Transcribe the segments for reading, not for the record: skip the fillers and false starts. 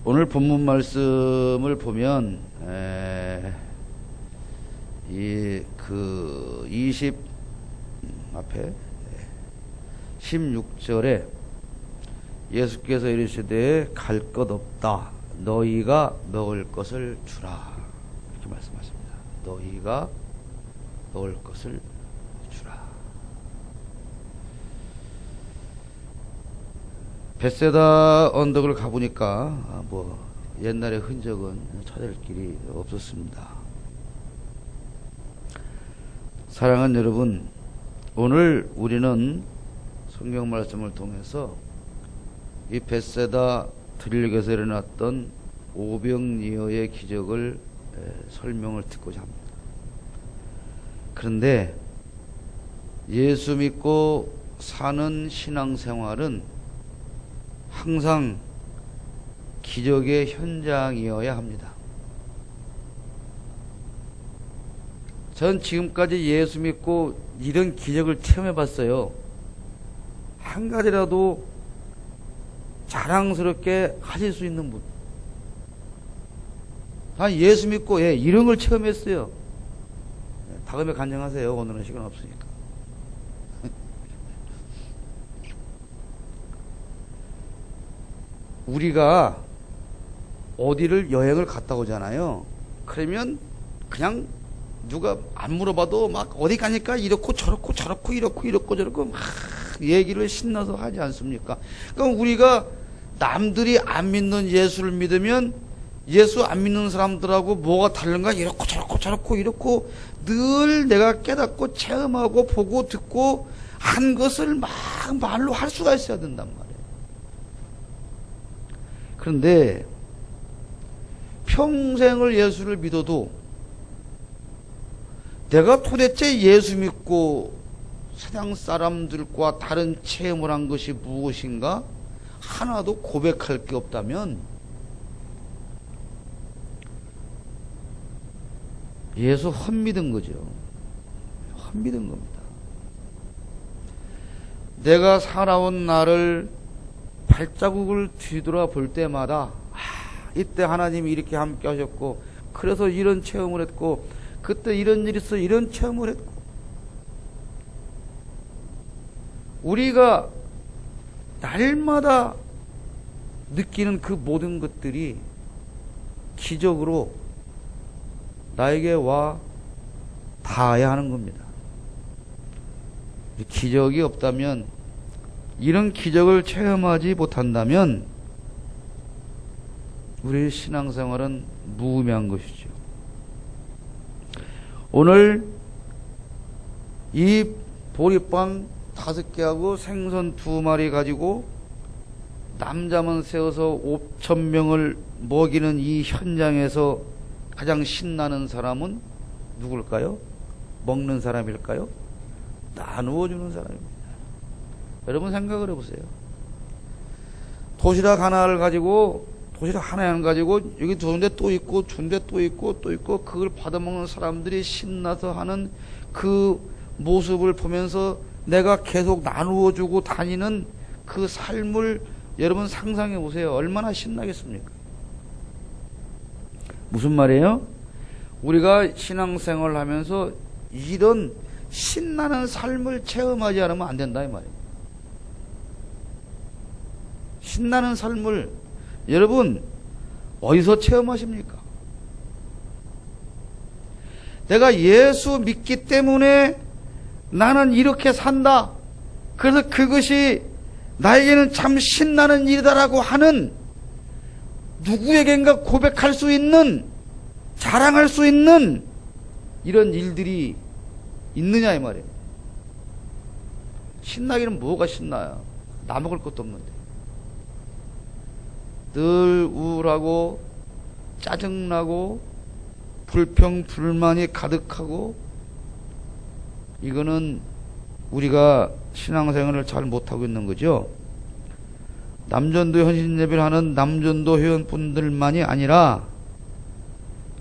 오늘 본문 말씀을 보면 그 20 앞에 16절에 예수께서 이르시되 갈 것 없다. 너희가 먹을 것을 주라. 이렇게 말씀하십니다. 너희가 먹을 것을 주라. 벳세다 언덕을 가보니까 옛날의 흔적은 찾을 길이 없었습니다. 사랑하는 여러분, 오늘 우리는 성경 말씀을 통해서 이 벳세다 들릴에서 일어났던 오병이어의 기적을 설명을 듣고자 합니다. 그런데 예수 믿고 사는 신앙생활은 항상 기적의 현장이어야 합니다. 전 지금까지 예수 믿고 이런 기적을 체험해 봤어요. 한 가지라도 자랑스럽게 하실 수 있는 분. 난 예수 믿고 이런 걸 체험했어요. 다음에 간증하세요. 오늘은 시간 없으니까. 우리가 어디를 여행을 갔다 오잖아요. 그러면 그냥 누가 안 물어봐도 막 어디 가니까 이렇고 저렇고 저렇고 이렇고 저렇고 막 얘기를 신나서 하지 않습니까? 그럼 우리가 남들이 안 믿는 예수를 믿으면 예수 안 믿는 사람들하고 뭐가 다른가? 이렇고 저렇고 이렇고 늘 내가 깨닫고 체험하고 보고 듣고 한 것을 막 말로 할 수가 있어야 된단 말이에요. 그런데 평생을 예수를 믿어도 내가 도대체 예수 믿고 세상 사람들과 다른 체험을 한 것이 무엇인가? 하나도 고백할 게 없다면 예수 헛믿은 거죠. 헛믿은 겁니다. 내가 살아온 날을 발자국을 뒤돌아볼 때마다 이때 하나님이 이렇게 함께 하셨고 그래서 이런 체험을 했고 그때 이런 일이 있어 이런 체험을 했고 우리가 날마다 느끼는 그 모든 것들이 기적으로 나에게 와 닿아야 하는 겁니다. 기적이 없다면 이런 기적을 체험하지 못한다면 우리의 신앙생활은 무의미한 것이죠. 오늘 이 보리빵 5개하고 생선 2마리 가지고 남자만 세워서 5,000명을 먹이는 이 현장에서 가장 신나는 사람은 누굴까요? 먹는 사람일까요? 나누어 주는 사람입니다. 여러분 생각을 해보세요. 도시락 하나를 가지고 도시락 하나를 가지고 여기 좋은데 또 있고 좋은데 또 있고 또 있고 그걸 받아먹는 사람들이 신나서 하는 그 모습을 보면서 내가 계속 나누어 주고 다니는 그 삶을 여러분 상상해 보세요. 얼마나 신나겠습니까? 무슨 말이에요? 우리가 신앙생활을 하면서 이런 신나는 삶을 체험하지 않으면 안 된다 이 말이에요. 신나는 삶을 여러분 어디서 체험하십니까? 내가 예수 믿기 때문에 나는 이렇게 산다. 그래서 그것이 나에게는 참 신나는 일이다라고 하는 누구에겐가 고백할 수 있는 자랑할 수 있는 이런 일들이 있느냐 이 말이에요. 신나기는 뭐가 신나요? 나 먹을 것도 없는데 늘 우울하고 짜증나고 불평 불만이 가득하고 이거는 우리가 신앙생활을 잘 못하고 있는 거죠. 남전도 헌신예배를 하는 남전도 회원분들만이 아니라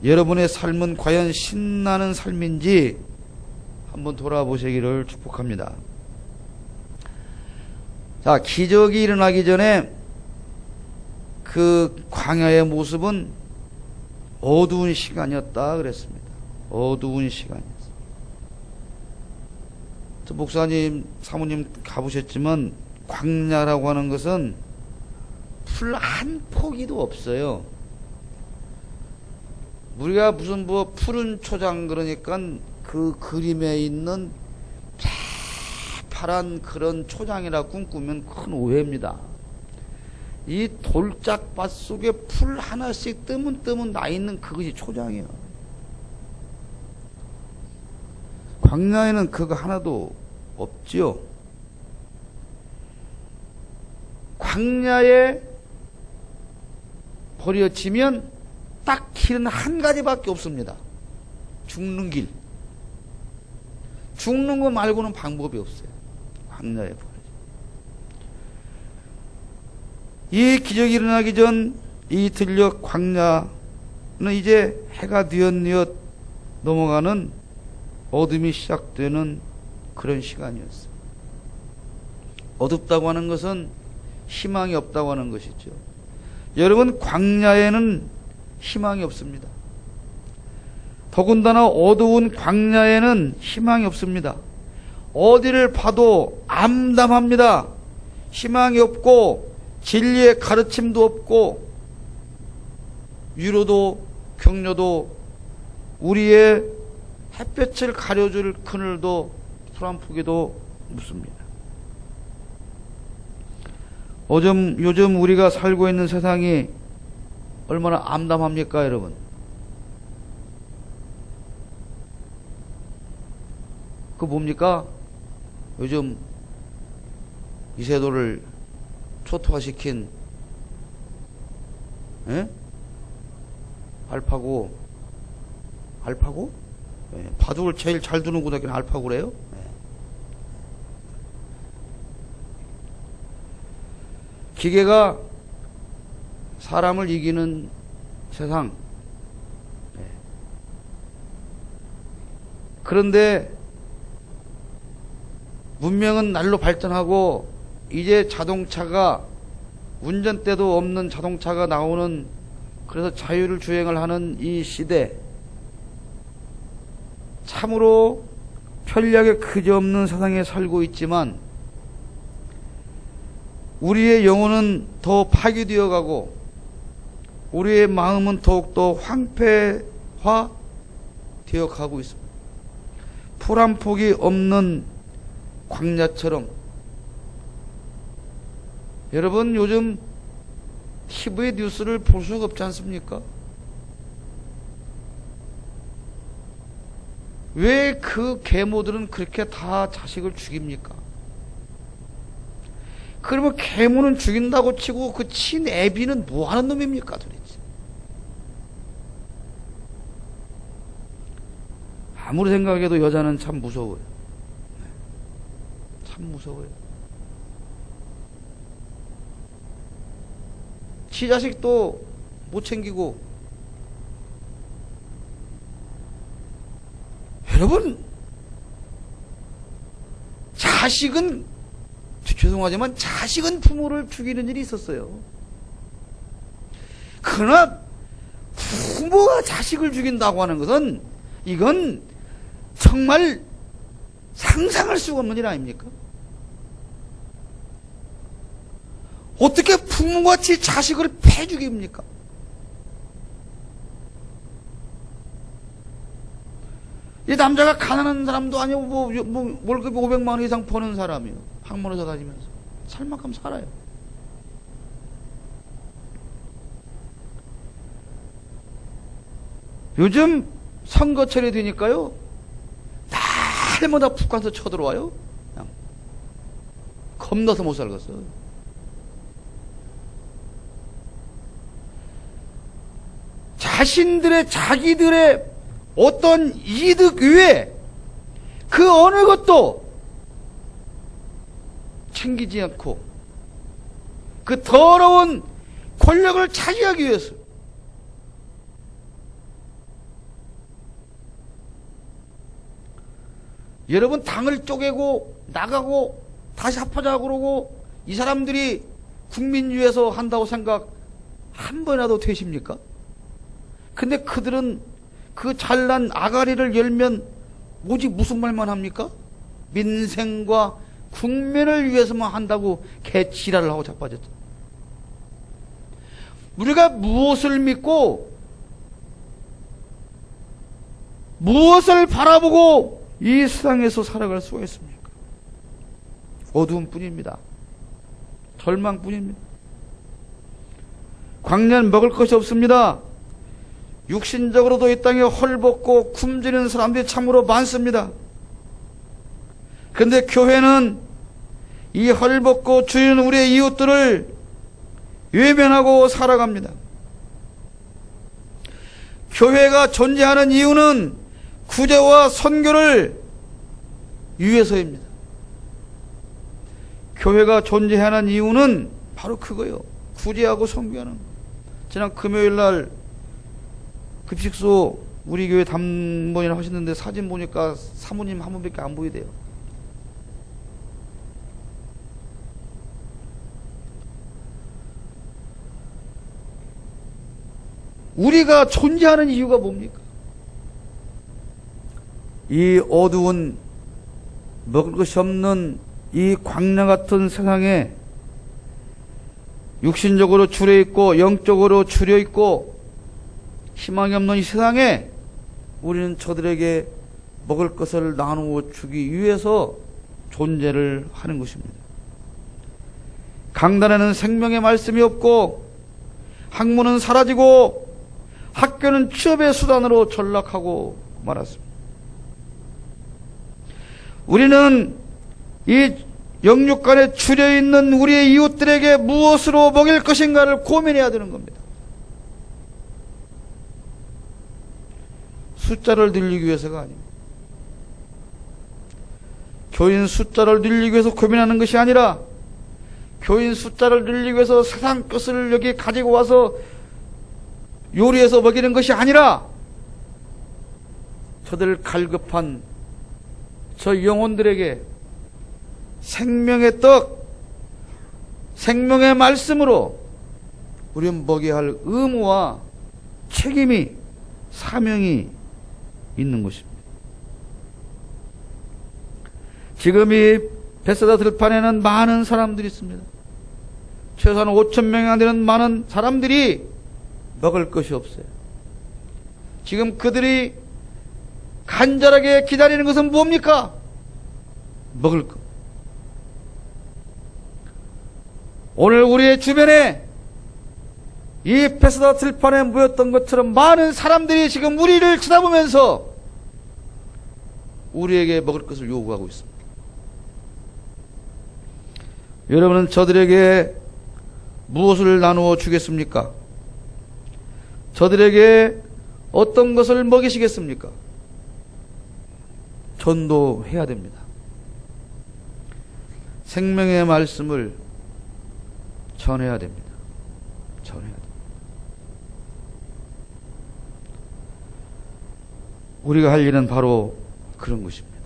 여러분의 삶은 과연 신나는 삶인지 한번 돌아보시기를 축복합니다. 자, 기적이 일어나기 전에 그 광야의 모습은 어두운 시간이었다 그랬습니다. 어두운 시간이었어요. 목사님, 사모님 가보셨지만 광야라고 하는 것은 풀 한 포기도 없어요. 우리가 무슨 뭐 푸른 초장 그러니까 그 그림에 있는 파란 그런 초장이라 꿈꾸면 큰 오해입니다. 이 돌짝밭 속에 풀 하나씩 뜨문뜨문 나 있는 그것이 초장이에요. 광야에는 그거 하나도 없지요. 광야에 버려지면 딱 길은 한 가지밖에 없습니다. 죽는 길. 죽는 거 말고는 방법이 없어요. 광야에 버려져. 이 기적이 일어나기 전 이 들녘 광야는 이제 해가 뉘엿뉘엿 넘어가는 어둠이 시작되는 그런 시간이었어요. 어둡다고 하는 것은 희망이 없다고 하는 것이죠. 여러분, 광야에는 희망이 없습니다. 더군다나 어두운 광야에는 희망이 없습니다. 어디를 봐도 암담합니다. 희망이 없고 진리의 가르침도 없고 위로도 격려도 우리의 햇볕을 가려줄 그늘도 풀 한 포기도 없습니다. 요즘 우리가 살고 있는 세상이 얼마나 암담합니까, 여러분? 그 뭡니까? 요즘 이세돌을 초토화시킨 알파고? 바둑을 제일 잘 두는 고등학교는 알파고래요? 기계가 사람을 이기는 세상. 그런데 문명은 날로 발전하고 이제 자동차가 운전대도 없는 자동차가 나오는, 그래서 자율 주행을 하는 이 시대, 참으로 편리하게 그지없는 세상에 살고 있지만 우리의 영혼은 더 파괴되어 가고 우리의 마음은 더욱더 황폐화 되어 가고 있습니다. 풀 한 폭이 없는 광야처럼. 여러분, 요즘 TV의 뉴스를 볼 수가 없지 않습니까? 왜 그 계모들은 그렇게 다 자식을 죽입니까? 그러면 계모는 죽인다고 치고 그 친애비는 뭐 하는 놈입니까, 도대체? 아무리 생각해도 여자는 참 무서워요. 참 무서워요. 지 자식도 못 챙기고. 여러분, 죄송하지만 자식은 부모를 죽이는 일이 있었어요. 그러나 부모가 자식을 죽인다고 하는 것은 이건 정말 상상할 수가 없는 일 아닙니까? 어떻게 부모같이 자식을 패 죽입니까? 이 남자가 가난한 사람도 아니고 뭐 월급이 500만 원 이상 버는 사람이요. 학문에서 다니면서 살 만큼 살아요. 요즘 선거철이 되니까요, 날마다 북한서 쳐들어와요. 그냥 겁나서 못 살겠어. 자기들의 어떤 이득 위에 그 어느 것도 챙기지 않고 그 더러운 권력을 차지하기 위해서 여러분, 당을 쪼개고 나가고 다시 합하자 그러고 이 사람들이 국민 위해서 한다고 한 번이라도 되십니까? 근데 그들은 그 잘난 아가리를 열면 오직 무슨 말만 합니까? 민생과 국민을 위해서만 한다고 개지랄을 하고 자빠졌죠. 우리가 무엇을 믿고 무엇을 바라보고 이 세상에서 살아갈 수가 있습니까? 어두움 뿐입니다. 절망뿐입니다. 광년 먹을 것이 없습니다. 육신적으로도 이 땅에 헐벗고 굶주리는 사람들이 참으로 많습니다. 그런데 교회는 이 헐벗고 주인 우리의 이웃들을 외면하고 살아갑니다. 교회가 존재하는 이유는 구제와 선교를 위해서입니다. 교회가 존재하는 이유는 바로 그거예요. 구제하고 선교하는 거. 지난 금요일 날 급식소 우리 교회 담번이나 하시는데 사진 보니까 사모님 한 분밖에 안 보이대요. 우리가 존재하는 이유가 뭡니까? 이 어두운 먹을 것이 없는 이 광야 같은 세상에 육신적으로 줄여 있고 영적으로 줄여 있고 희망이 없는 이 세상에 우리는 저들에게 먹을 것을 나누어 주기 위해서 존재를 하는 것입니다. 강단에는 생명의 말씀이 없고 학문은 사라지고 학교는 취업의 수단으로 전락하고 말았습니다. 우리는 이 영육간에 줄여있는 우리의 이웃들에게 무엇으로 먹일 것인가를 고민해야 되는 겁니다. 숫자를 늘리기 위해서가 아닙니다. 교인 숫자를 늘리기 위해서 고민하는 것이 아니라 교인 숫자를 늘리기 위해서 세상 것을 여기 가지고 와서 요리해서 먹이는 것이 아니라 저들 갈급한 저 영혼들에게 생명의 떡, 생명의 말씀으로 우리는 먹여야 할 의무와 책임이, 사명이 있는 것입니다. 지금 이 베세다 들판에는 많은 사람들이 있습니다. 최소한 5,000명이 되는 많은 사람들이 먹을 것이 없어요. 지금 그들이 간절하게 기다리는 것은 뭡니까? 먹을 것. 오늘 우리의 주변에 이 베세다 들판에 모였던 것처럼 많은 사람들이 지금 우리를 쳐다보면서 우리에게 먹을 것을 요구하고 있습니다. 여러분은 저들에게 무엇을 나누어 주겠습니까? 저들에게 어떤 것을 먹이시겠습니까? 전도해야 됩니다. 생명의 말씀을 전해야 됩니다. 전해야 됩니다. 우리가 할 일은 바로 그런 것입니다.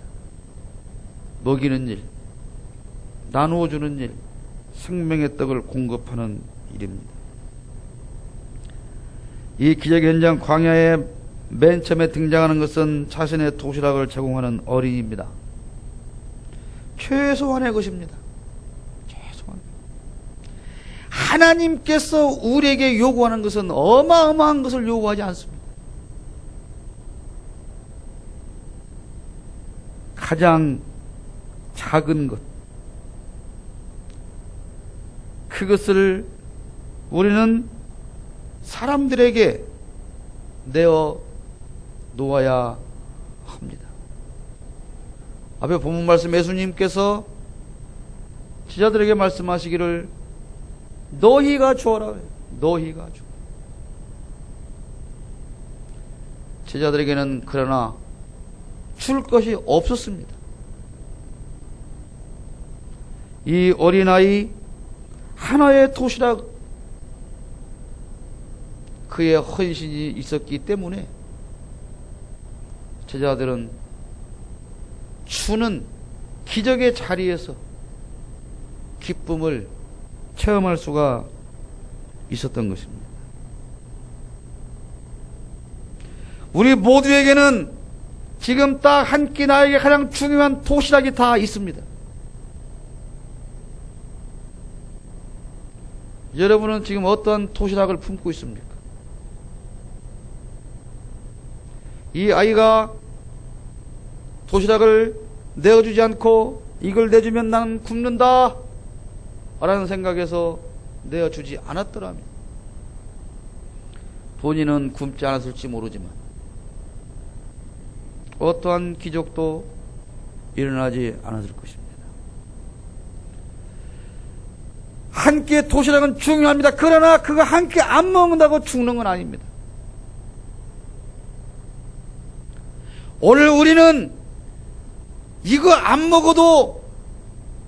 먹이는 일, 나누어 주는 일, 생명의 떡을 공급하는 일입니다. 이 기적 현장 광야에 맨 처음에 등장하는 것은 자신의 도시락을 제공하는 어린이입니다. 최소한의 것입니다. 최소한. 하나님께서 우리에게 요구하는 것은 어마어마한 것을 요구하지 않습니다. 가장 작은 것, 그것을 우리는 사람들에게 내어 놓아야 합니다. 앞에 본문 말씀 예수님께서 제자들에게 말씀하시기를 너희가 주어라. 너희가 주. 제자들에게는 그러나 줄 것이 없었습니다. 이 어린아이 하나의 도시락, 그의 헌신이 있었기 때문에 제자들은 주는 기적의 자리에서 기쁨을 체험할 수가 있었던 것입니다. 우리 모두에게는 지금 딱 한 끼 나에게 가장 중요한 도시락이 다 있습니다. 여러분은 지금 어떠한 도시락을 품고 있습니까? 이 아이가 도시락을 내어주지 않고 이걸 내주면 나는 굶는다 라는 생각에서 내어주지 않았더라면 본인은 굶지 않았을지 모르지만 어떠한 기적도 일어나지 않았을 것입니다. 한 끼의 도시락은 중요합니다. 그러나 그거 한 끼 안 먹는다고 죽는 건 아닙니다. 오늘 우리는 이거 안 먹어도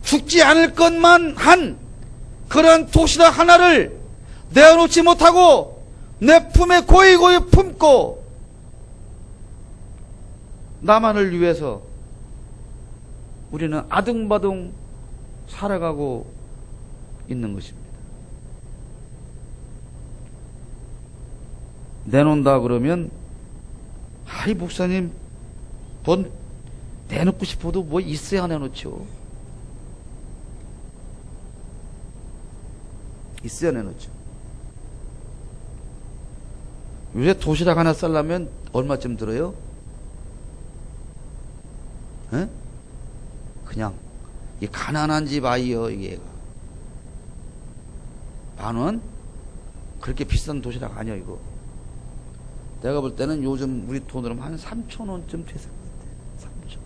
죽지 않을 것만 한 그런 도시락 하나를 내어놓지 못하고 내 품에 고이고이 품고 나만을 위해서 우리는 아둥바둥 살아가고 있는 것입니다. 내놓는다 그러면 아이 목사님 뭔 내놓고 싶어도 뭐 있어야 내놓죠. 있어야 내놓죠. 요새 도시락 하나 쌀려면 얼마쯤 들어요? 에? 그냥 이 가난한 집 아이요 이게 10,000원? 그렇게 비싼 도시락 아니야 이거. 내가 볼 때는 요즘 우리 돈으로 한 3,000원쯤 됐을 것 같아. 3,000원.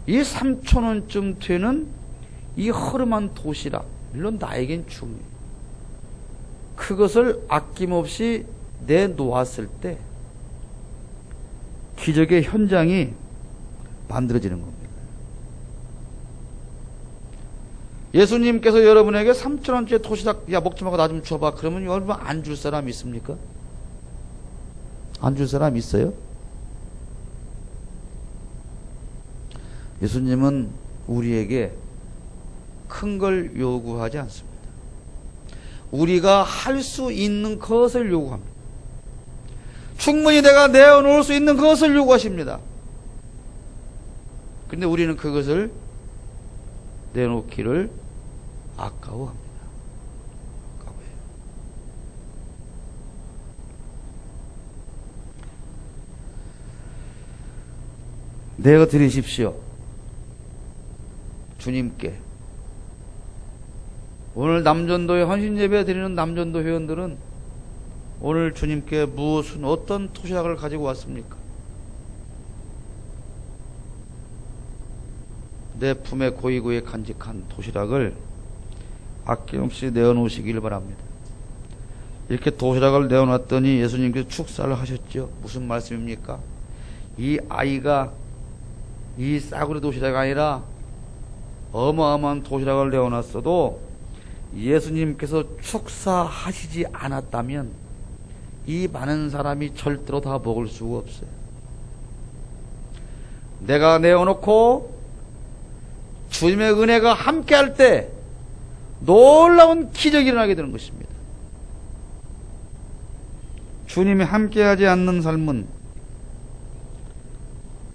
이 3,000원쯤 되는 이 허름한 도시락, 물론 나에겐 중요해. 그것을 아낌없이 내놓았을 때 기적의 현장이 만들어지는 겁니다. 예수님께서 여러분에게 3,000원짜리 도시락 야 먹지 말고 나 좀 줘봐. 그러면 여러분 안 줄 사람 있습니까? 안 줄 사람 있어요? 예수님은 우리에게 큰 걸 요구하지 않습니다. 우리가 할 수 있는 것을 요구합니다. 충분히 내가 내어놓을 수 있는 것을 요구하십니다. 그런데 우리는 그것을 내놓기를 아까워합니다. 아까워해요. 내어 드리십시오. 주님께. 오늘 남전도에 헌신예배 드리는 남전도 회원들은 오늘 주님께 무엇은 어떤 도시락을 가지고 왔습니까? 내 품에 고이고이 간직한 도시락을 아낌없이 내어놓으시기를 바랍니다. 이렇게 도시락을 내어놨더니 예수님께서 축사를 하셨죠. 무슨 말씀입니까? 이 아이가 이 싸구려 도시락이 아니라 어마어마한 도시락을 내어놨어도 예수님께서 축사하시지 않았다면 이 많은 사람이 절대로 다 먹을 수가 없어요. 내가 내어놓고 주님의 은혜가 함께할 때 놀라운 기적이 일어나게 되는 것입니다. 주님이 함께하지 않는 삶은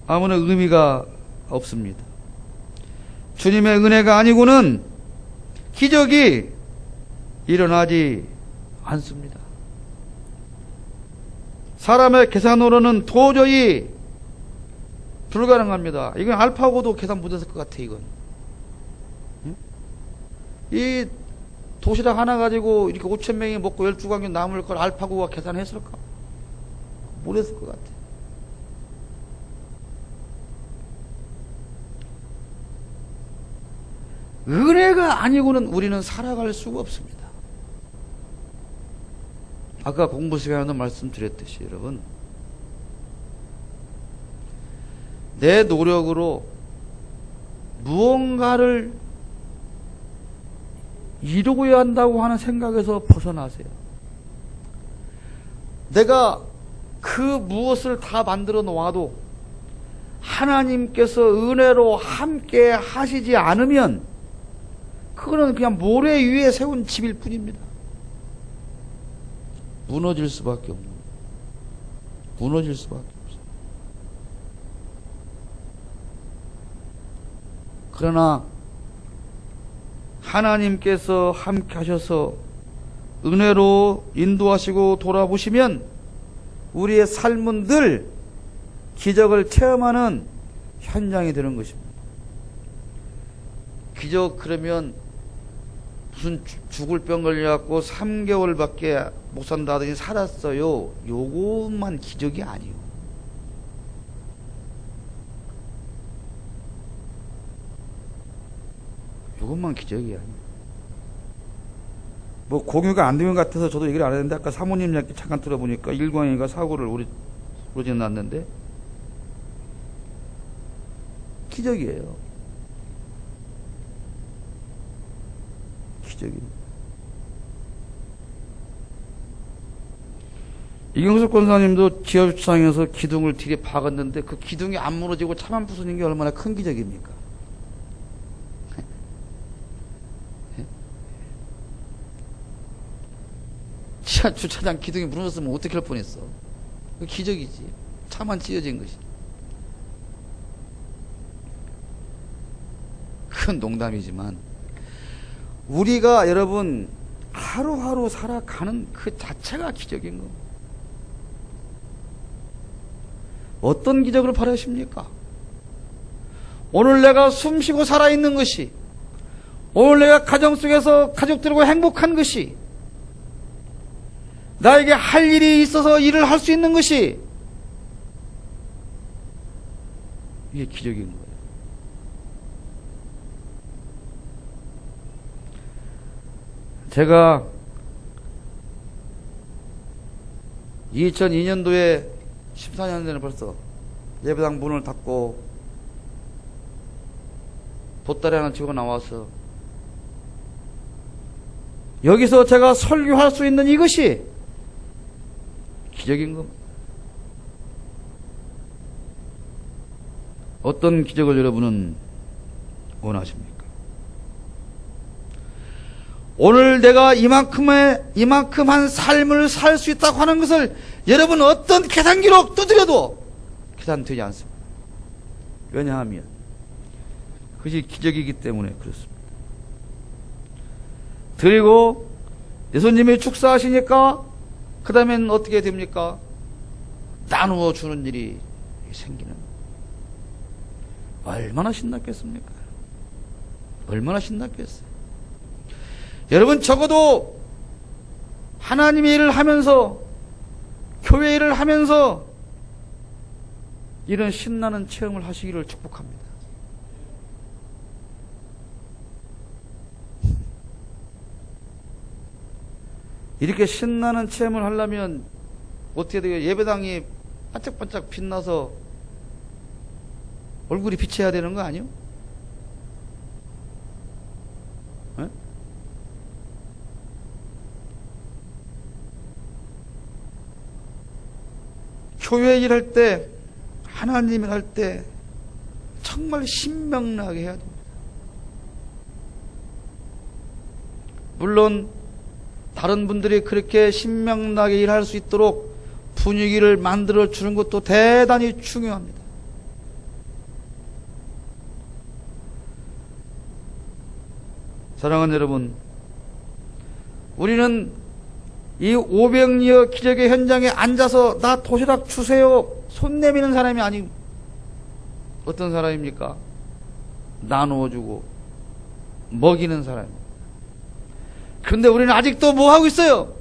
아무런 의미가 없습니다. 주님의 은혜가 아니고는 기적이 일어나지 않습니다. 사람의 계산으로는 도저히 불가능합니다. 이건 알파고도 계산 못했을 것 같아. 이건 이 도시락 하나 가지고 이렇게 5,000명이 먹고 12광경 남을 걸 알파고가 계산했을까? 못했을 것 같아. 은혜가 아니고는 우리는 살아갈 수가 없습니다. 아까 공부 시간에도 말씀드렸듯이 여러분, 내 노력으로 무언가를 이루어야 한다고 하는 생각에서 벗어나세요. 내가 그 무엇을 다 만들어 놓아도 하나님께서 은혜로 함께 하시지 않으면 그거는 그냥 모래 위에 세운 집일 뿐입니다. 무너질 수밖에 없는 거예요. 무너질 수밖에 없어요. 그러나 하나님께서 함께 하셔서 은혜로 인도하시고 돌아보시면 우리의 삶은 늘 기적을 체험하는 현장이 되는 것입니다. 기적 그러면 무슨 죽을 병 걸려갖고 3개월밖에 못 산다더니 살았어요. 요것만 기적이 아니에요. 요것만 기적이 아니에요. 뭐 공유가 안 되는 것 같아서 저도 얘기를 안 했는데 아까 사모님 이야기 잠깐 들어보니까 일광이가 사고를 오래전 났는데 기적이에요. 기적이. 이경석 권사님도 지하주차장에서 기둥을 뒤에 박았는데 그 기둥이 안 무너지고 차만 부수는 게 얼마나 큰 기적입니까? 지하주차장 기둥이 무너졌으면 어떻게 할 뻔했어? 그 기적이지. 차만 찢어진 것이. 큰 농담이지만 우리가 여러분 하루하루 살아가는 그 자체가 기적인 겁니다. 어떤 기적을 바라십니까? 오늘 내가 숨쉬고 살아있는 것이, 오늘 내가 가정 속에서 가족들과 행복한 것이, 나에게 할 일이 있어서 일을 할 수 있는 것이, 이게 기적인 거예요. 제가 2002년도에 14년 전에 벌써 예배당 문을 닫고 보따리 하나 쥐고 나와서 여기서 제가 설교할 수 있는 이것이 기적인 겁니다. 어떤 기적을 여러분은 원하십니까? 오늘 내가 이만큼한 삶을 살 수 있다고 하는 것을 여러분 어떤 계산기로 두드려도 계산되지 않습니다. 왜냐하면 그것이 기적이기 때문에 그렇습니다. 그리고 예수님이 축사하시니까 그 다음엔 어떻게 됩니까? 나누어 주는 일이 생기는. 얼마나 신났겠습니까? 얼마나 신났겠어요. 여러분 적어도 하나님의 일을 하면서 교회 일을 하면서 이런 신나는 체험을 하시기를 축복합니다. 이렇게 신나는 체험을 하려면 어떻게 돼요? 예배당이 반짝반짝 빛나서 얼굴이 빛해야 되는 거 아니요? 네? 교회 일할 때, 하나님 일할 때 정말 신명나게 해야 됩니다. 물론 다른 분들이 그렇게 신명나게 일할 수 있도록 분위기를 만들어 주는 것도 대단히 중요합니다. 사랑하는 여러분, 우리는 이 500여 기적의 현장에 앉아서 나 도시락 주세요 손 내미는 사람이 아니고 어떤 사람입니까? 나누어주고 먹이는 사람입니다. 그런데 우리는 아직도 뭐 하고 있어요?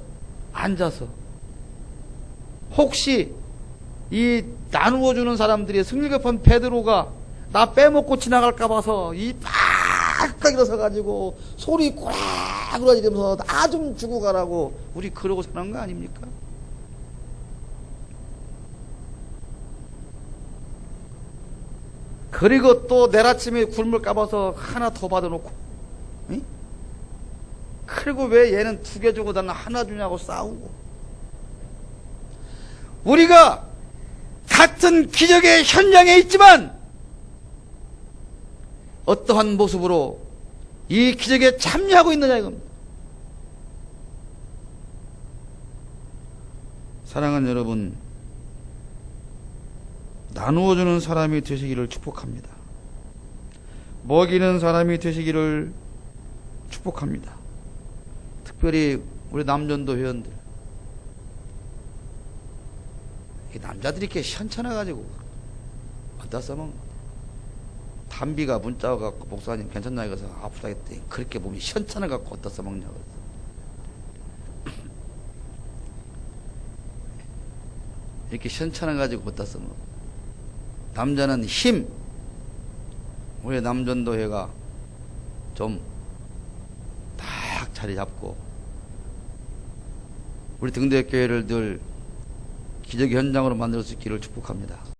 앉아서. 혹시 이 나누어주는 사람들이 승리급한 베드로가 나 빼먹고 지나갈까 봐서 이 빡 일어서가지고 소리 꼬라꼬라 지르면서 나 좀 주고 가라고 우리 그러고 사는 거 아닙니까? 그리고 또 내일 아침에 굶을까 봐서 하나 더 받아놓고, 응? 그리고 왜 얘는 2개 주고 나는 하나 주냐고 싸우고. 우리가 같은 기적의 현장에 있지만 어떠한 모습으로 이 기적에 참여하고 있느냐 이겁니다. 사랑하는 여러분, 나누어주는 사람이 되시기를 축복합니다. 먹이는 사람이 되시기를 축복합니다. 특별히 우리 남전도 회원들, 이 남자들이 이렇게 현찮아가지고 어디다 써먹는 거야. 담비가 문자 와갖고 목사님 괜찮나 이거서 아프다겠대. 그렇게 보면 현찮아갖고 어디다 써먹냐고. 이렇게 현찮아가지고 어디다 써먹어. 남자는 힘. 우리 남전도회가 좀 딱 자리 잡고 우리 등대교회를 늘 기적의 현장으로 만들 수 있기를 축복합니다.